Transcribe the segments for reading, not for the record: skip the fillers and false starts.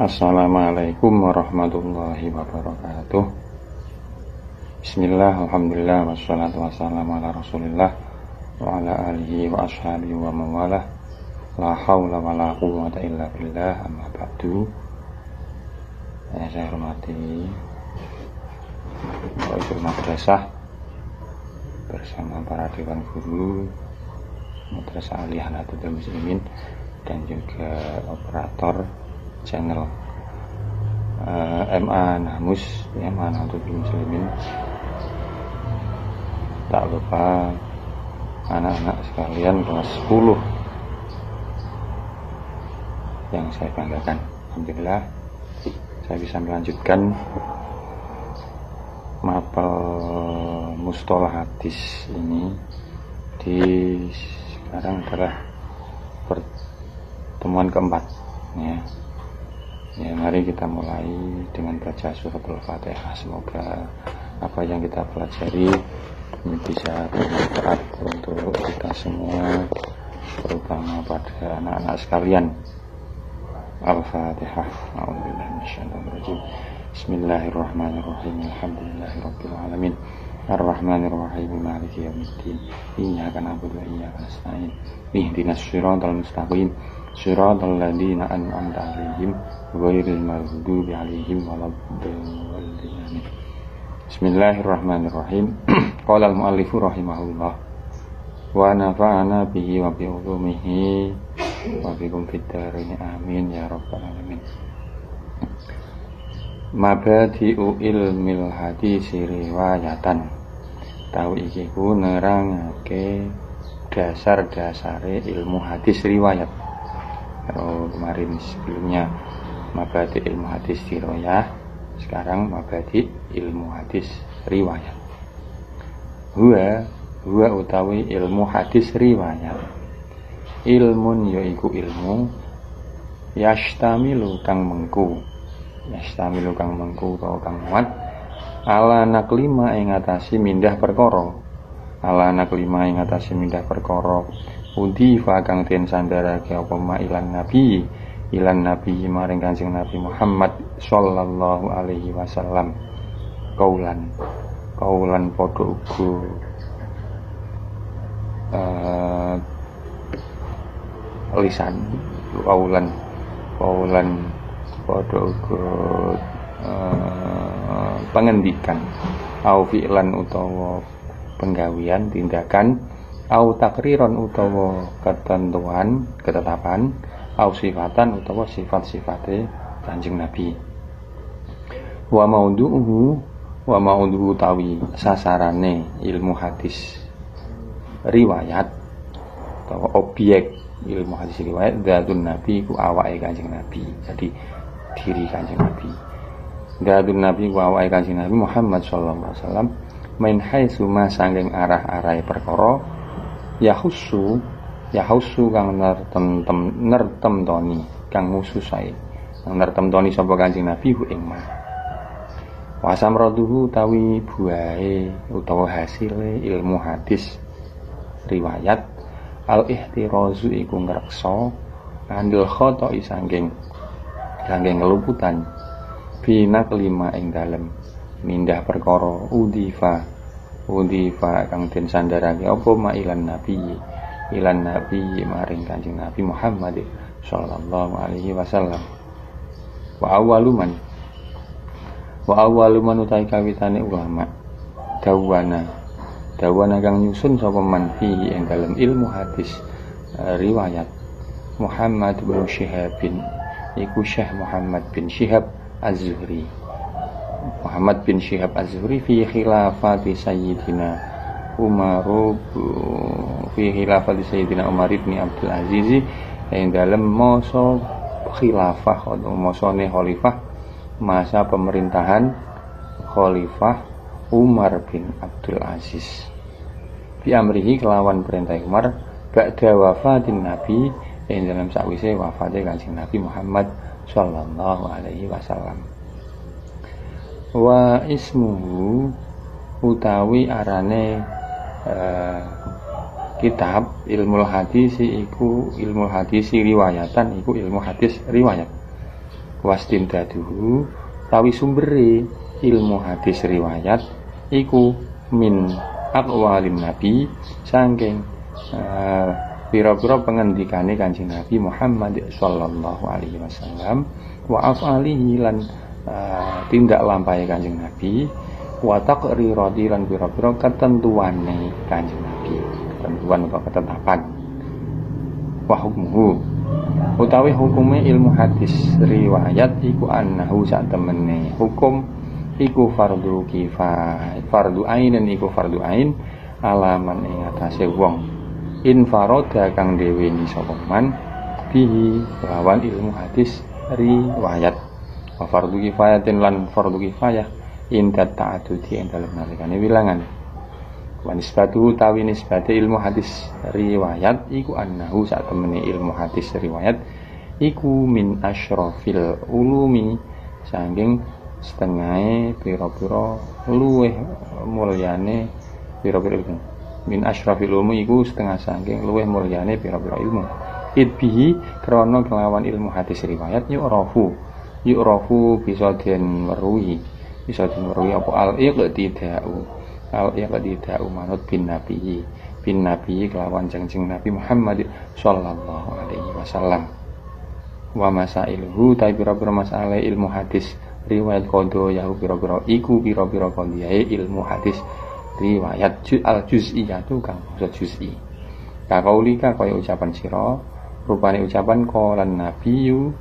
Assalamualaikum warahmatullahi wabarakatuh. Bismillah, alhamdulillah, wassalatu wassalamu ala rasulillah wa ala alihi wa ashabihi wa mawalah. La hawla wa la quwwata illa billah, amma ba'du. Saya hormati Ibu Madrasah bersama para dewan guru Madrasah Aliyah Nahdlatul Muslimin dan juga operator channel MA Namus ya, MA Nahdlatul Muslimin. Tak lupa anak-anak sekalian kelas 10 yang saya banggakan. Alhamdulillah saya bisa melanjutkan mapel mustalah hadis ini di sekarang adalah pertemuan keempat ya. Ya, mari kita mulai dengan baca suratul Fatihah. Semoga apa yang kita pelajari ini bisa bermanfaat untuk kita semua, terutama pada anak-anak sekalian. Al-Fatihah. A'udzubillahi minasyaitonir rajim. Bismillahirrahmanirrahim. Alhamdulillahirabbil alamin. Ar-Rahmanir-Rahim. Maliki yaumiddin. Iyyaka na'budu wa iyyaka nasta'in. Ihdinas shiratal mustaqim. Shiratal ladzina an'amta 'alaihim ghairil maghdubi 'alaihim waladdallin. Bismillahirrahmanirrahim. Qala al-mu'allifu rahimahullah wa nafa'ana bihi wa bi ulumihi wa bikum fid dharain amin ya rabbal alamin. Mabadi'u ilmil hadis riwayatan. Tahu iki ku nerangake dasar-dasare ilmu hadis riwayat. Kalau kemarin sebelumnya mabadi ilmu hadis riwayat, sekarang mabadi ilmu hadis riwayat. Huwa utawi ilmu hadis riwayat. Ilmun yaiku ilmu yastamilu kang mengku atau kang muat ala naklima ing atasi mindah perkara. Ala naklima ing atasi mindah perkara udifa kang den sandarake apa ma ilan nabi maring Kanjeng Nabi Muhammad sallallahu alaihi wasallam. Kaulan padha uga lisan kaulan padha uga pengendikan au fi'lan utawa penggawean tindakan au takriron utawa ketentuan ketetapan au sifatan utawa sifat-sifate Kanjeng Nabi. Wa maudhu'u tawi sasarane ilmu hadis riwayat atau objek ilmu hadis riwayat dzatun Nabi ku awake Kanjeng Nabi. Jadi diri Kanjeng Nabi. Dzatun Nabi ku awake Kanjeng Nabi Muhammad sallallahu alaihi wasallam min haitsu ma sanging arah-arahe perkara yahusu kang nertemtoni kang khususae kang nertemtoni sapa Kanjeng Nabi hu ing ma wasamraduhu tawi buahe utawa hasile ilmu hadis riwayat al-ihtirazu iku ngreksa andil khoto'i sangking keluputan bina kelima ing dalem mindah perkara udifa kang den sandarake apa ma ilan nabi maring Kanjeng Nabi Muhammad sallallahu alaihi wasallam. Wa awwaluman utai kawitane ulama dawana kang nyusun sapa man fihi ing dalem ilmu hadis riwayat Muhammad bin Syihab iku Syekh Muhammad bin Syihab Az-Zuhri. Muhammad bin Syihab Az-Zuhri fi khilafati Sayyidina Umar bin Abdul Aziz ing dalem masa khilafah atau masane khalifah, masa pemerintahan khalifah Umar bin Abdul Aziz. Bi amrihi kelawan perintah Umar ba'da wafatin Nabi ing dalam sakwise wafate Kanjeng Nabi Muhammad sallallahu alaihi wasallam. Wa ismuhu utawi arane kitab ilmu hadis iku ilmu hadis riwayatan iku ilmu hadis riwayat. wastindaduhu tawi sumbere ilmu hadis riwayat iku min aqwalin nabi saking pira-pira pengendikane Kanjeng Nabi Muhammad sallallahu alaihi wasallam wa af'alihi lan tindak lampahe Kanjeng Nabi wa taqrirati lan pira-pira ketentuane Kanjeng Nabi, ketentuan atau ketetapan. Wa hukmuhu utawi hukume ilmu hadis riwayat iku annahu sak temene hukum iku fardu kifayah, fardu ain iku fardu ain alaman ing atase wong infaroda kang deweni sapa man bihi lawan ilmu hadis riwayat. Wa fardu kifayatin lan fardu kifayah inda ta'adudi ing dalem nalikane wilangan. Wa nisbatu tawi nisbate ilmu hadis riwayat iku annahu sak temene ilmu hadis riwayat iku min asyrafil ulumi saking setengahe pira-pira luweh mulyane pira-pira ilmu. Min asyrafil ulumi iku setengah saking luweh mulyane pira-pira ilmu. Idbihi krana kelawan ilmu hadis riwayat yu'rafu bisa den weruhi apa al-iqtida'u manut bin nabi kelawan janjing Nabi Muhammad sallallahu alaihi wasallam. Wa masailuhu ta pira-pira masalah ilmu hadis riwayat qadha yahu pira-pira iku pira-pira qadhiyae ilmu hadis riwayat al-juz'iyatu kang basa juz'i. Kakaulika kaya ucapan sira rupane ucapan qalan nabiyyu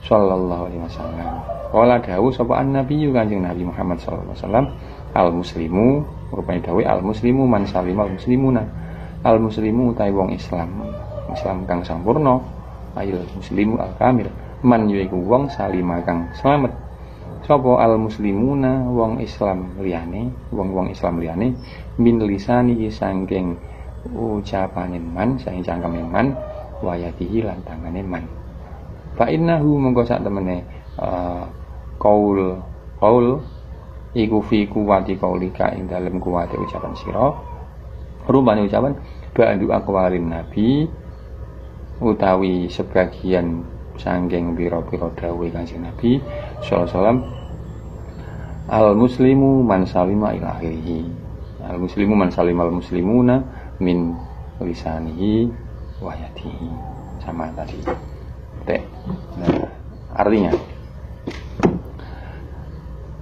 sallallahu alaihi wasallam. Qala dawuh sapa an-nabiyyu Kanjeng Nabi Muhammad sallallahu alaihi wasallam al-muslimu rupane dawuh al-muslimu man salimal muslimuna. Al-muslimu utawi wong Islam kang sampurna, ayil muslimu al-kamil man yaiku wong salima kang slamet. Sapa al-muslimuna wong Islam liyane, wong Islam liyane min lisani saking ucapane man, saking cangkeme man, wayatihi lan tangane man. Fa innahu mongko sak temene qaul iku fi kuwati qaulika ing dalem kuwate ucapan sira. Rupane ucapan ba'du aqwalin nabi utawi sebagian saking pira-pira dawuhe Kanjeng Nabi sallallahu alaihi wasallam. Al-muslimu man salima ila akhirih. Al-muslimu man salima al-muslimuna min lisanihi wa yadihi. Sama tadi. Nah, artinya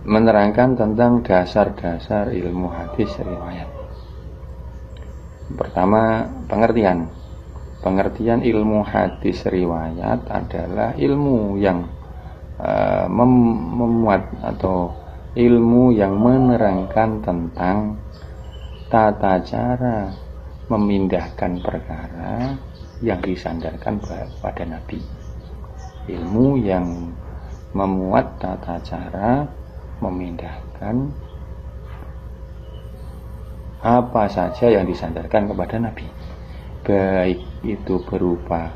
menerangkan tentang dasar-dasar ilmu hadis riwayat. Pertama, pengertian ilmu hadis riwayat adalah ilmu yang memuat atau ilmu yang menerangkan tentang tata cara memindahkan perkara yang disandarkan pada Nabi. Ilmu yang memuat tata cara memindahkan apa saja yang disandarkan kepada Nabi, baik itu berupa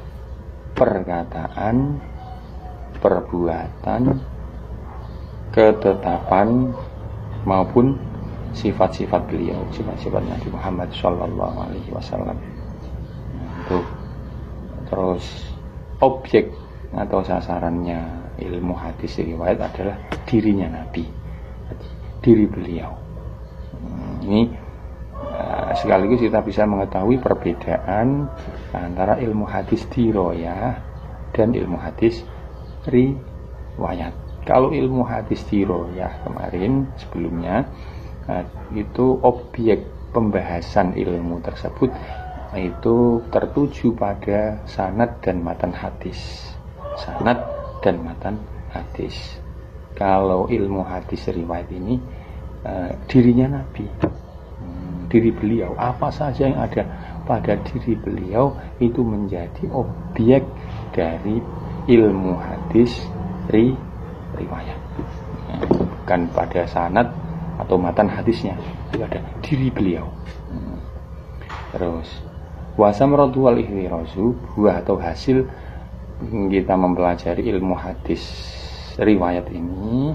perkataan, perbuatan, ketetapan maupun sifat-sifat beliau, sifat-sifat Nabi Muhammad sallallahu alaihi wasallam. Terus objek atau sasarannya ilmu hadis riwayat adalah dirinya Nabi, diri beliau. Ini sekaligus kita bisa mengetahui perbedaan antara ilmu hadis diroyah dan ilmu hadis riwayat. Kalau ilmu hadis diroyah kemarin sebelumnya itu objek pembahasan ilmu tersebut itu tertuju pada sanad dan matan hadis. Sanad dan matan hadis. Kalau ilmu hadis riwayat ini dirinya Nabi, diri beliau, apa saja yang ada pada diri beliau itu menjadi objek dari ilmu hadis riwayat. Bukan pada sanad atau matan hadisnya, itu ada diri beliau. Terus wasamratu wal ihwirazu, buah atau hasil kita mempelajari ilmu hadis riwayat ini,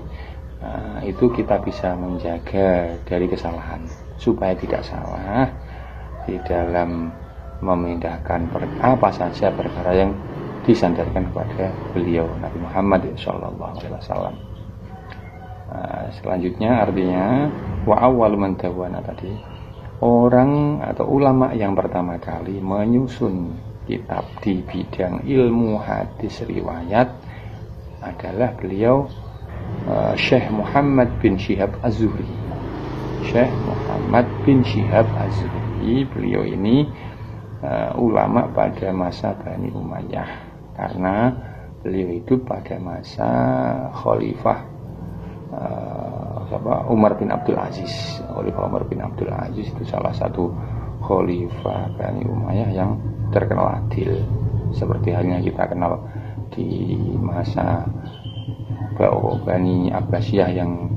itu kita bisa menjaga dari kesalahan supaya tidak salah di dalam memindahkan apa saja perkara yang disandarkan kepada beliau Nabi Muhammad sallallahu alaihi wasallam. Selanjutnya artinya wa awwal man dawana tadi, orang atau ulama yang pertama kali menyusun kitab di bidang ilmu hadis riwayat adalah beliau Syekh Muhammad bin Syihab Az-Zuhri. Syekh Muhammad bin Syihab Az-Zuhri, beliau ini ulama pada masa Bani Umayyah, karena beliau itu pada masa Khalifah Umar bin Abdul Aziz. Khalifah Umar bin Abdul Aziz itu salah satu Khalifah Bani Umayyah yang terkenal adil, seperti halnya kita kenal di masa Bani Abbasiyah yang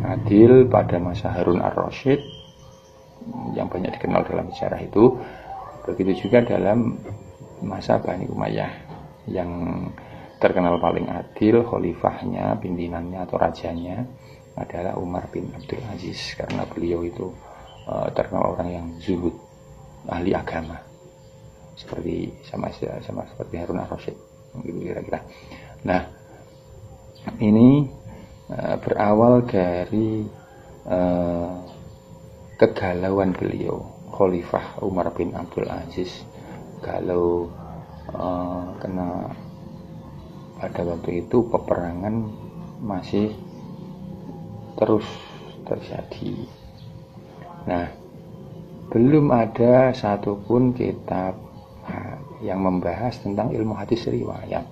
adil pada masa Harun ar-Rasyid yang banyak dikenal dalam sejarah itu. Begitu juga dalam masa Bani Umayyah yang terkenal paling adil, khalifahnya, pimpinannya atau rajanya adalah Umar bin Abdul Aziz, karena beliau itu terkenal orang yang zuhud, ahli agama, seperti sama seperti Harun ar-Rasyid gitu kira-kira. Nah, ini berawal dari kegalauan beliau Khalifah Umar bin Abdul Aziz, galau kena pada waktu itu peperangan masih terus terjadi. Nah, belum ada satupun kitab yang membahas tentang ilmu hadis riwayat.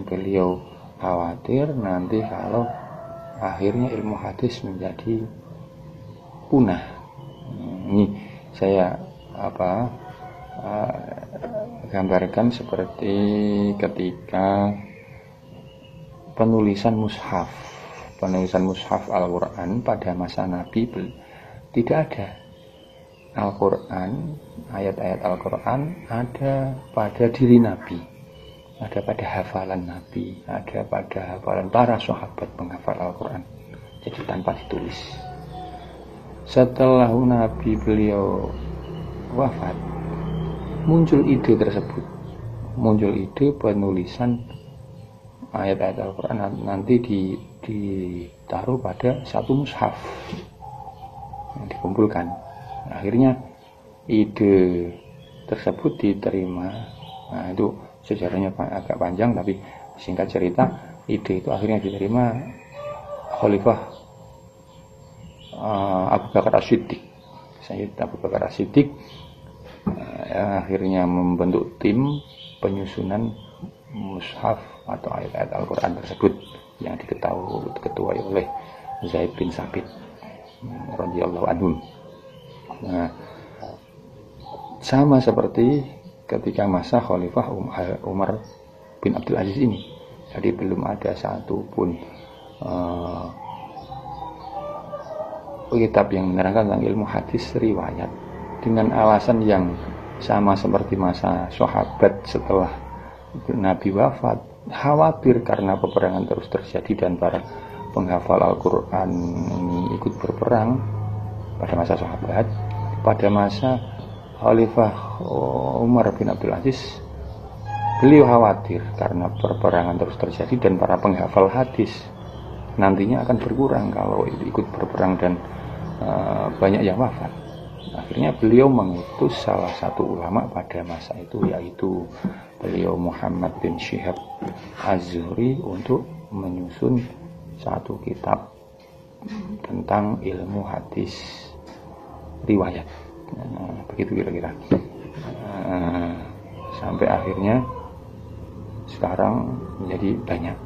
Beliau khawatir nanti kalau akhirnya ilmu hadis menjadi punah. Ini saya gambarkan seperti ketika penulisan mushaf Al-Quran pada masa Nabi, tidak ada Al-Quran, ayat-ayat Al-Quran ada pada diri Nabi, ada pada hafalan Nabi, ada pada hafalan para sahabat penghafal Al-Quran, jadi tanpa ditulis. Setelah Nabi beliau wafat, muncul ide tersebut, muncul ide penulisan ayat-ayat Al-Quran nanti ditaruh pada satu mushaf yang dikumpulkan. Akhirnya ide tersebut diterima. Nah, itu sejarahnya agak panjang, tapi singkat cerita, ide itu akhirnya diterima Khalifah Abu Bakar As-Siddiq, Sayyid Abu Bakar As-Siddiq. Akhirnya membentuk tim penyusunan mushaf atau ayat-ayat Al-Quran tersebut yang diketuai oleh Zaid bin Sabit radhiyallahu anhu. Nah, sama seperti ketika masa Khalifah Umar bin Abdul Aziz ini, jadi belum ada satupun kitab yang menerangkan tentang ilmu hadis riwayat, dengan alasan yang sama seperti masa sahabat setelah Nabi wafat, khawatir karena peperangan terus terjadi dan para penghafal Al-Quran ini ikut berperang pada masa sahabat. Pada masa Khalifah Umar bin Abdul Aziz, beliau khawatir karena peperangan terus terjadi dan para penghafal hadis nantinya akan berkurang kalau ikut berperang dan banyak yang wafat. Akhirnya beliau mengutus salah satu ulama pada masa itu, yaitu beliau Muhammad bin Syihab Az-Zuhri, untuk menyusun satu kitab tentang ilmu hadis riwayat. Begitu kira-kira. Sampai akhirnya sekarang menjadi banyak.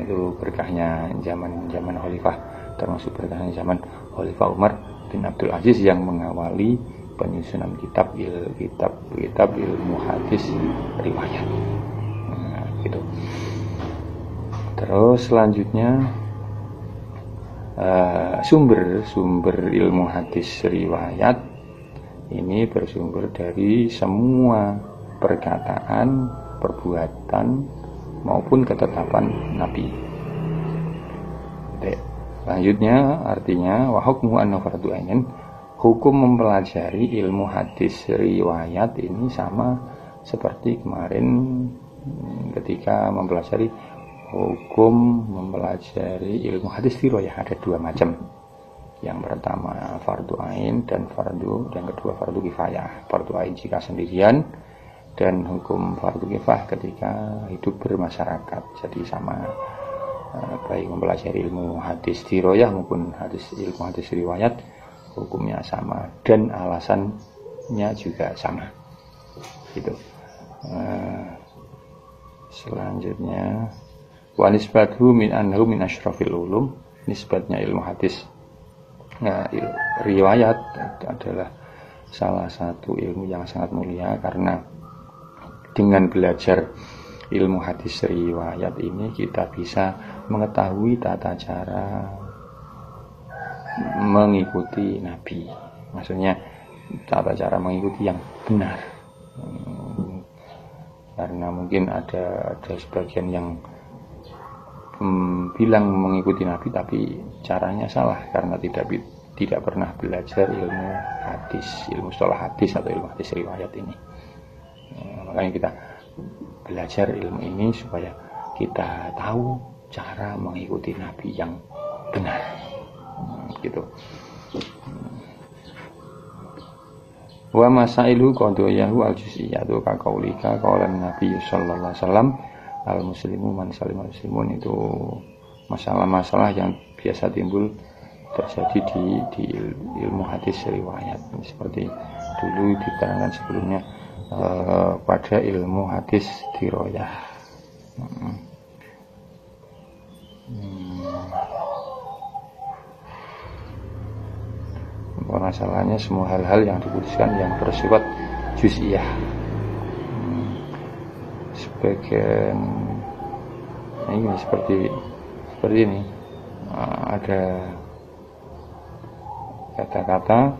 Itu berkahnya zaman Khalifah, termasuk berkahnya zaman Khalifah Umar bin Abdul Aziz yang mengawali penyusunan kitab ilmu hadis riwayat. Gitu. Terus selanjutnya sumber ilmu hadis riwayat ini bersumber dari semua perkataan, perbuatan maupun ketetapan Nabi. Selanjutnya artinya wa hukmu anna fardhu ainin, hukum mempelajari ilmu hadis riwayat ini sama seperti kemarin ketika mempelajari hukum mempelajari ilmu hadis riwayah, ada dua macam. Yang pertama fardu ain dan yang kedua fardu kifayah. Fardu ain jika sendirian, dan hukum fardu kifayah ketika hidup bermasyarakat. Jadi sama, baik mempelajari ilmu hadis riwayah maupun ilmu hadis riwayat, hukumnya sama dan alasannya juga sama. Gitu. Selanjutnya wa nisbatuhu min annahu min asyrafil ulum, nisbatnya ilmu hadis riwayat adalah salah satu ilmu yang sangat mulia, karena dengan belajar ilmu hadis riwayat ini kita bisa mengetahui tata cara mengikuti Nabi. Maksudnya tata cara mengikuti yang benar. Karena mungkin ada sebagian yang bilang mengikuti Nabi tapi caranya salah karena tidak pernah belajar ilmu hadis, ilmu sholah hadis atau ilmu hadis riwayat ini. Makanya kita belajar ilmu ini supaya kita tahu cara mengikuti Nabi yang benar. Gitu. Wa masailu qadhiyahu al-juz'iyyatu ka qaulika qaulan Nabi sallallahu alaihi wasallam al-muslimu man salimal muslimun, itu masalah-masalah yang biasa timbul terjadi di ilmu hadis riwayat, seperti dulu diterangkan sebelumnya pada ilmu hadis dirayah. Masalahnya semua hal-hal yang diputuskan yang bersifat juz'iyah. Sebagian ini seperti ini, ada kata-kata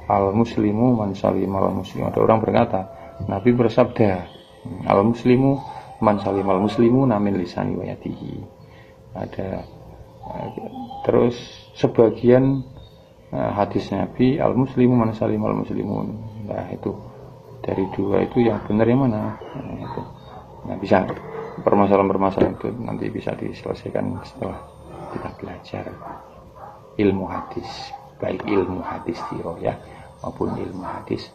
al-muslimu man salimal muslim. Ada orang berkata, Nabi bersabda, al-muslimu man salimal muslimu min lisani wa yadihi. Ada terus sebagian hadis Nabi al-muslimu man salimal muslimun. Nah, itu dari dua itu yang benar yang mana? Itu. Nah, bisa permasalahan-permasalahan itu nanti bisa diselesaikan setelah kita belajar ilmu hadis, baik ilmu hadis dirayah maupun ilmu hadis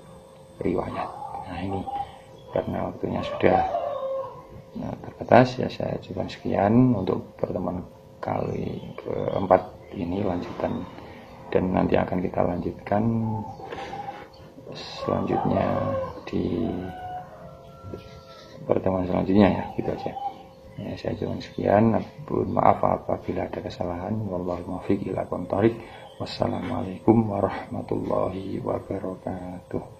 riwayat. Nah, ini karena waktunya sudah terbatas, ya saya ajukan sekian untuk pertemuan kali keempat ini lanjutan, dan nanti akan kita lanjutkan selanjutnya di pertemuan selanjutnya, ya gitu aja. Ya, saya ajukan sekian. Maaf apabila ada kesalahan. Wallahu muwaffiq ila aqwamit thoriq. Wassalamualaikum warahmatullahi wabarakatuh.